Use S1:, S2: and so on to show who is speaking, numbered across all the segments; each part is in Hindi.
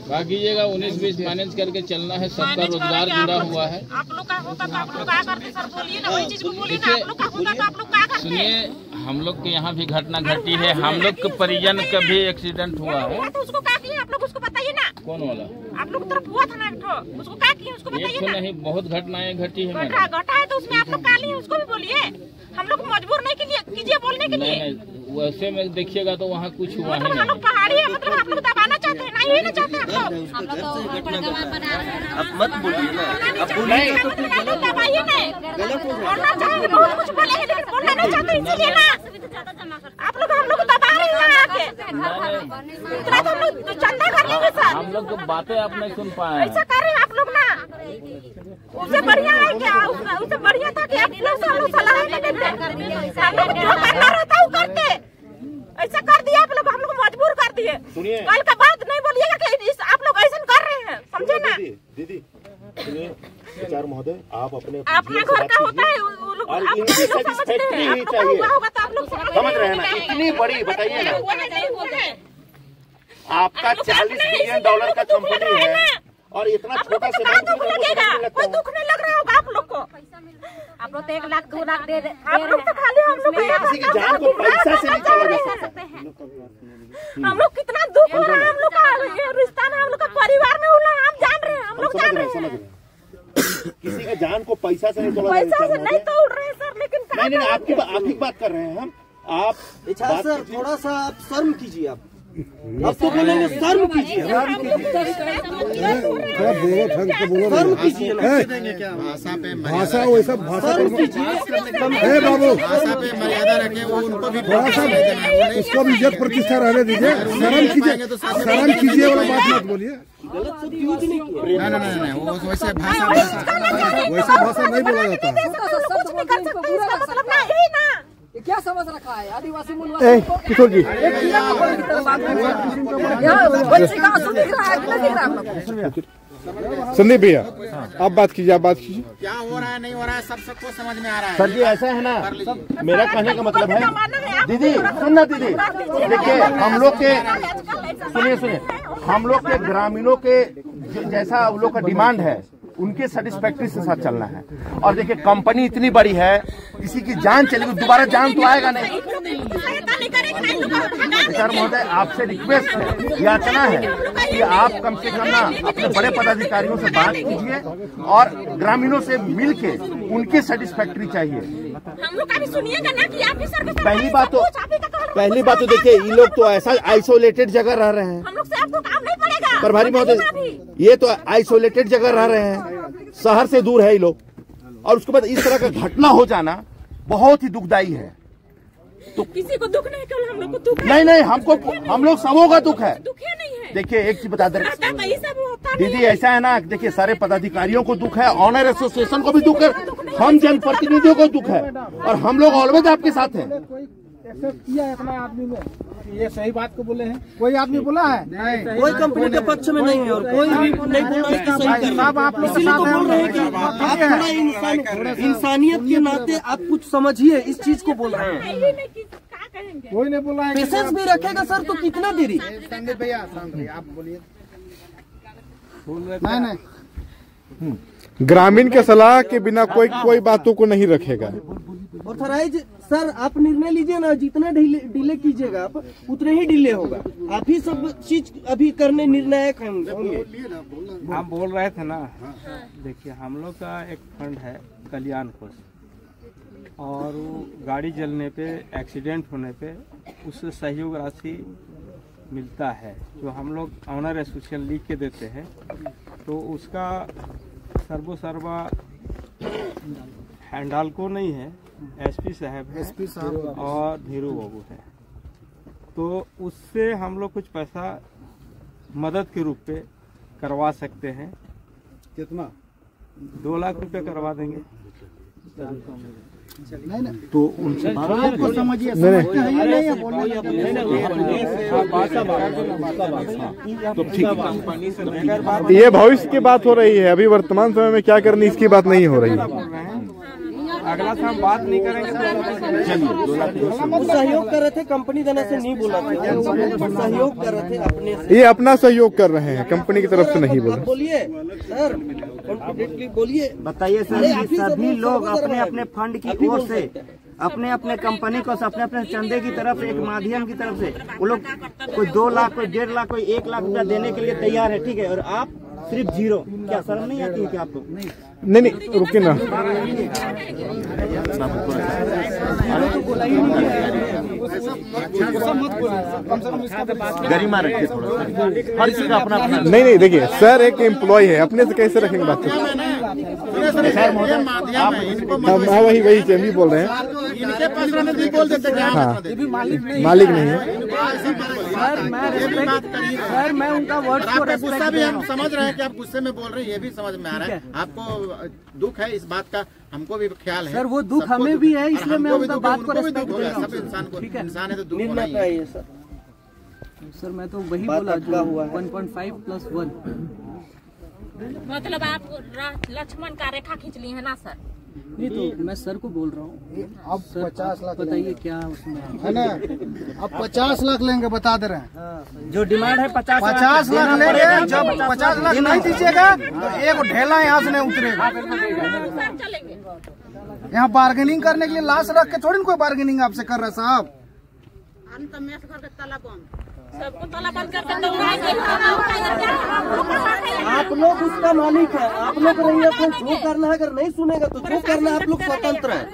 S1: कीजिएगा 19-20 मैनेज करके चलना है, सबका रोजगार जुड़ा हुआ है।
S2: आप लोग का होता तो आप लोग क्या करते सर, बोलिए ना, वही चीज को बोलिए ना। आप लोग का होता तो आप लोग क्या करते?
S1: सुनिए, हम लोग के यहाँ भी घटना घटी है, हम लोग के परिजन का भी एक्सीडेंट हुआ है।
S2: तो उसको क्या किया आप लोग, उसको बताइए ना।
S1: कौन वाला?
S2: आप लोग तरफ हुआ था ना, उसको क्या किया उसको बताइए ना।
S1: नहीं, बहुत घटनाएं घटी है।
S2: घटा है तो उसमें आप लोग क्या लिए उसको भी बोलिए। हम लोग मजबूर नहीं कीजिए बोलने के लिए।
S1: नहीं, वैसे में देखिएगा तो वहाँ कुछ हुआ है।
S2: हम लोग पहाड़ी है, मतलब आप लोग दबाना चाहते हैं ना, यही ना चाहते हैं आप लोग।
S3: आप मत बोलिए ना, आप
S2: बोलिए दबाइए नहीं, बोलना चाहे बहुत कुछ बोले हैं लेकिन बोलना नहीं चाहते, इसीलिए ना आप लोग हम लोग दबा रहे हैं आके। इतना तो हम लोग चंदा कर लेंगे सर।
S1: हम लोग तो बातें आप नहीं सुन पाए,
S2: ऐसा कर रहे हैं आप लोग ना। उससे बढ़िया है क्या? उससे बढ़िया था कि आप लोग से हम लोग सलाह देते थे। हम लोग जो करना रहता वो करते, ऐसा कर दिया आप लोग, हम लोग मजबूर कर दिए। कल का बात नहीं बोलिएगा कि आप लोग ऐसा कर रहे हैं, समझे ना।
S4: दीदी सुनिए, विचार महोदय, आप अपने
S2: घर का होता है,
S4: और इनकी सेटिस्फैक्ट्री ही चाहिए, समझ रहे हैं ना। इतनी बड़ी बताइए ना, आपका $40 बिलियन का कंपनी है और इतना छोटा से
S2: कोई दुख नहीं लग रहा होगा आप लोग को। आप लोग तो 1 लाख 2 लाख दे आप लोग तो खाली हम लोग
S4: किसी की जान को पैसा से नहीं चला जा सकता।
S2: हम लोग कितना दुख हो रहा है, हम लोग का रिश्ता में, हम लोग का परिवार में हुआ, हम जान रहे हैं, हम लोग जान रहे हैं।
S4: किसी का जान को पैसा से नहीं तोड़ा,
S2: पैसा से नहीं तोड़ रहे सर, लेकिन
S4: नहीं आपकी बात कर रहे हैं हम। आप
S3: सर थोड़ा सा आप शर्म कीजिए, आप तो बोलेंगे शर्म कीजिए,
S4: शर्म कीजिए
S5: भाषा वैसा भाषा बाबू,
S6: भाषा पे मर्यादा रखें, वो उनको भी
S5: उसको भी इज्जत प्रतिष्ठा रहने दीजिए। शर्म कीजिए वाला बात मत बोलिए।
S6: नहीं, वो वैसे भाषा
S5: नहीं बोला जाता है।
S7: क्या समझ रखा है आदिवासी मूल?
S5: किशोर जी, संदीप भैया आप बात कीजिए,
S6: क्या हो रहा है नहीं हो रहा है सब सबको समझ में आ रहा है।
S4: सर जी ऐसा है ना, मेरा कहने का मतलब है, दीदी सुनना, दीदी देखिए, हम लोग के सुनिए, हम लोग के ग्रामीणों के जैसा उन लोग का डिमांड है, उनके सेटिस्फैक्ट्री से साथ चलना है। और देखिए कंपनी इतनी बड़ी है, किसी की जान चलेगी, दोबारा जान तो आएगा नहीं। सर महोदय, आपसे रिक्वेस्ट है, याचना है कि आप कम से कम ना अपने बड़े पदाधिकारियों से बात कीजिए और ग्रामीणों से मिलके उनकी सेटिस्फैक्ट्री चाहिए।
S2: हम लोग का भी सुनिएगा ना कि आप सर
S4: पहली बात तो देखिए, ये लोग तो ऐसा आइसोलेटेड जगह रह रहे हैं।
S2: हम लोग से आपको काम नहीं पड़ेगा।
S4: प्रभारी महोदय, ये तो आइसोलेटेड जगह रह रहे हैं, शहर से दूर है ये लोग, और उसके बाद इस तरह का घटना हो जाना बहुत ही दुखदायी है।
S2: तो किसी को दुख नहीं, केवल हम लोग को दुख है।
S4: नहीं, हम लोग सबों का दुख है।
S2: नहीं है।
S4: देखिए एक चीज बता दे दीदी, ऐसा है ना, देखिए सारे पदाधिकारियों को दुख है, ऑनर एसोसिएशन को भी दुख है, हम जनप्रतिनिधियों को दुख है, और हम लोग ऑलवेज आपके साथ हैं।
S8: किया है अपना आदमी में, ये सही बात को बोले हैं। कोई आदमी बोला है नहीं,
S3: कोई कंपनी के पक्ष में नहीं है और कोई भी नहीं बोल रहा है कि सही कर रहा है। इसीलिए तो बोल रहे हैं कि आप थोड़ा इंसानियत के नाते आप कुछ समझिए, इस चीज को बोल रहे हैं।
S8: कोई नहीं बोला है।
S3: पेशेंस भी रखेगा सर तो कितना देरी।
S8: संदीप भैया आप बोलिए। नहीं,
S5: ग्रामीण के सलाह के बिना कोई बातों को नहीं रखेगा।
S3: ऑथराइज सर आप निर्णय लीजिए ना, जितना डिले कीजिएगा आप उतने ही डिले होगा। आप ही सब चीज अभी करने निर्णायक होंगे।
S9: हम बोल रहे थे ना, देखिए हम लोग का एक फंड है कल्याण कोष, और वो गाड़ी जलने पे, एक्सीडेंट होने पे उससे सहयोग राशि मिलता है, जो हम लोग ऑनर एसोसिएशन लिख के देते हैं। तो उसका सर्वा हैंडालको नहीं है, एसपी साहब है और धीरू बाबू है। तो उससे हम लोग कुछ पैसा मदद के रूप पे करवा सकते हैं।
S8: कितना?
S4: 2 लाख रुपए करवा देंगे।
S8: नहीं
S4: तो उनसे
S8: आपको समझिए,
S4: तो ठीक है।
S5: ये भविष्य की बात हो रही है, अभी वर्तमान समय में क्या करनी इसकी बात नहीं हो रही है।
S9: अगला से हम बात नहीं करेंगे तो
S3: सहयोग कर रहे थे, कंपनी देने से नहीं बोला था, सहयोग कर रहे थे अपने से।
S5: ये अपना सहयोग कर रहे हैं, कंपनी की तरफ से नहीं बोला।
S3: बोलिए सर, कॉन्फिडेंटली बोलिए।
S10: बताइए सर, सभी लोग अपने अपने फंड की ओर से अपने अपने कंपनी को अपने अपने चंदे की तरफ से, एक माध्यम की तरफ से वो लोग कोई 2 लाख, कोई 1.5 लाख, कोई 1 लाख रुपया देने के लिए तैयार है, ठीक है, और आप सिर्फ 0। क्या शर्म नहीं आती है क्या आपको?
S5: नहीं, रुकिए ना।
S4: गरिमा रखिए थोड़ा सा, हर किसी का अपना अपना।
S5: नहीं, देखिए सर एक एम्प्लॉय है, अपने से कैसे रखेंगे बात? हाँ वही हम भी बोल रहे हैं।
S6: इनके पास रहने नहीं बोल देते क्या?
S5: हाँ,
S6: ये भी
S5: मालिक नहीं है।
S7: सर मैं उनका वर्ड को
S6: गुस्सा भी हम समझ रहे हैं कि आप गुस्से में बोल रहे हैं, ये भी समझ में आ रहा है। आपको दुख है इस बात का, हमको भी ख्याल है
S7: सर, वो दुख हमें भी है, इसलिए मैं उनका बात को
S6: रिस्पेक्ट देता हूं। सब इंसान को, इंसान है तो दुख होना ही है।
S7: सर मैं तो वही बोला जो 1.5+1।
S2: मतलब आप लक्ष्मण का रेखा खींच ली है ना सर?
S7: नहीं तो मैं सर को बोल रहा हूँ।
S8: अब 50 लाख
S7: बताइए क्या उसमें
S8: है ना, अब 50 लाख लेंगे, बता दे रहे हैं।
S10: जो डिमांड है 50
S8: लाख लेंगे। जब 50 लाख नहीं दीजिएगा तो एक ढेला यहाँ से नहीं उतरेगा। यहाँ बार्गेनिंग करने के लिए लाश रख के थोड़ी कोई बार्गेनिंग आपसे कर रहा है साहब।
S2: सबको ताला बंद करके
S3: आप लोग उसका मालिक है, आप लोग रहिए। जो करना है, अगर नहीं सुनेगा तो जो करना है, आप लोग स्वतंत्र है।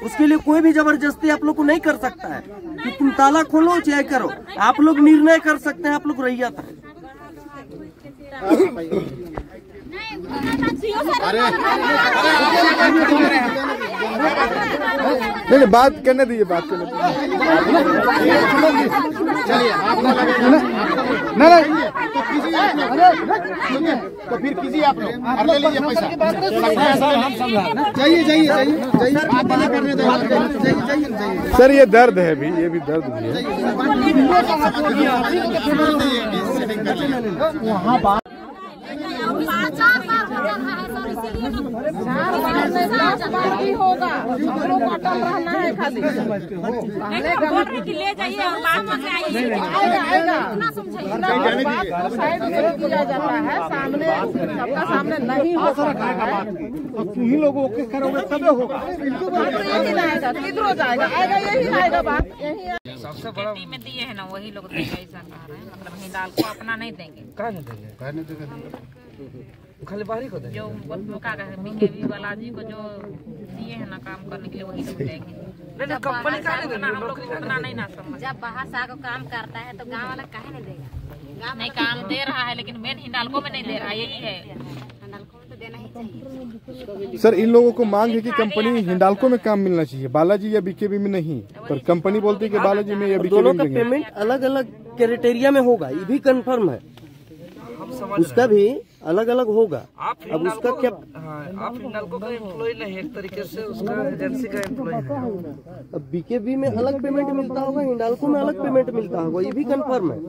S3: उसके लिए कोई भी जबरदस्ती आप लोग को नहीं कर सकता है कि तुम ताला खोलो चाहे करो। आप लोग निर्णय कर सकते हैं, आप लोग रहिए था।
S5: नहीं, बात करने दीजिए, बात करने दीजिए।
S8: चलिए आप नहीं तो फिर कीजिए आप लोग, ले लीजिए पैसा। जाइए
S5: सर ये दर्द है भी, ये भी दर्द भी है।
S8: वहाँ बात
S2: होगा, हम लोग अटल रहना है खाली। ले जाइए और बात में साइड में किया जाता है, सामने सबका सामने नहीं हो सकता है।
S8: ही लोगों के करोगे तब होगा,
S2: यही आएगा, किधर जाएगा, आएगा यही आएगा बात यही। सबसे बड़ा में दिए है ना, वही लोग देंगे, ऐसा कह रहे हैं। मतलब हिंडाल को अपना नहीं देंगे,
S8: कहाँ नहीं देंगे,
S7: खाली बाहरी को देंगे।
S2: जो बीकेबी वाला जी को जो दिए है ना काम करने के लिए, वही लोग देंगे।
S7: कंपनी का
S2: हम लोग उतना नहीं ना समझ।
S11: जब बाहर से आकर काम करता है तो गांव वाला काहे नहीं देगा?
S2: नहीं काम दे रहा है, लेकिन मेन हिंडालको में नहीं दे रहा, यही है।
S11: हिंडाल्को में तो देना ही चाहिए।
S5: सर इन लोगों को मांग है कि कंपनी हिंडाल्को में काम मिलना चाहिए, बालाजी या बीकेबी में नहीं। पर कंपनी बोलती है कि बालाजी में या बीकेबी
S3: दोनों
S5: में
S3: का
S5: देंगे।
S3: पेमेंट अलग अलग क्राइटेरिया में होगा, ये भी कंफर्म है। उसका भी अलग अलग होगा। अब उसका क्या,
S7: आप हिंडाल्को का एम्प्लॉय नहीं, एक तरीके से उसका एजेंसी का एम्प्लॉय है।
S3: अब बीकेबी में अलग पेमेंट मिलता होगा, हिंडाल्को में अलग पेमेंट मिलता होगा, ये भी कंफर्म है।